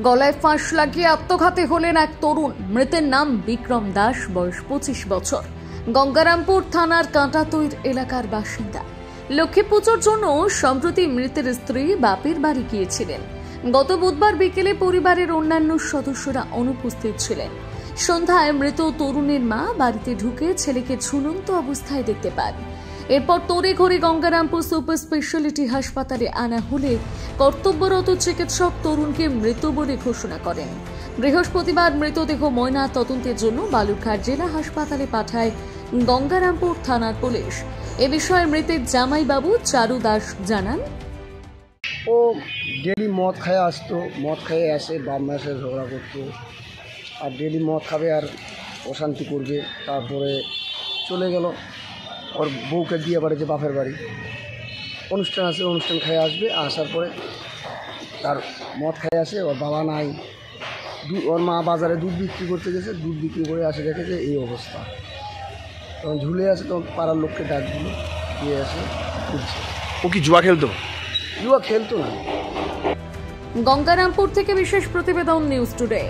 গলায় ফাঁস লাগিয়ে আত্মঘাতী হলেন এক তরুণ। মৃতের নাম বিক্রম দাস, বয়স 25 বছর। গঙ্গারামপুর থানার কাঁটাতৈর এলাকার বাসিন্দা। লক্ষ্মী পুজোর জন্য সম্প্রতি মৃতের স্ত্রী বাপের বাড়ি গিয়েছিলেন। গত বুধবার বিকেলে পরিবারের অন্যান্য সদস্যরা অনুপস্থিত ছিলেন। সন্ধ্যায় মৃত তরুণের মা বাড়িতে ঢুকে ছেলেকে ঝুলন্ত অবস্থায় দেখতে পান। এরপর তড়িঘড়ি গঙ্গারামপুর সুপার স্পেশালিটি হাসপাতালে আনা হলে কর্তব্যরত চিকিৎসক তরুণকে মৃত বলে ঘোষণা করেন। বৃহস্পতিবার মৃতদেহ ময়না তদন্তের জন্য বালুরঘাট জেলা হাসপাতালে পাঠায় গঙ্গারামপুর থানার পুলিশ। এ বিষয়ে মৃতের জামাইবাবু চারু দাস জানান, ও ডেলি মদ খায় আসতো, মদ খেয়ে আসে বাপ মায়ের সাথে ঝগড়া করতো, আর ডেলি মদ খাবে আর অশান্তি করবে। তারপরে চলে গেল ওর বউকে দিয়ে বাড়িতে বাপের বাড়ি অনুষ্ঠান আছে, অনুষ্ঠান খেয়ে আসবে। আসার পরে তার মদ খেয়ে আসে, ওর বাবা নাই, ওর মা বাজারে দুধ বিক্রি করতে গেছে, দুধ বিক্রি করে আসে দেখে যে এই অবস্থা। তখন ঝুলে আসে, তখন পাড়ার লোককে ডাক দিল, দিয়ে আসে খুঁজছে। ও কি জুয়া খেলতো? জুয়া খেলতো না। গঙ্গারামপুর থেকে বিশেষ প্রতিবেদন, নিউজ টুডে।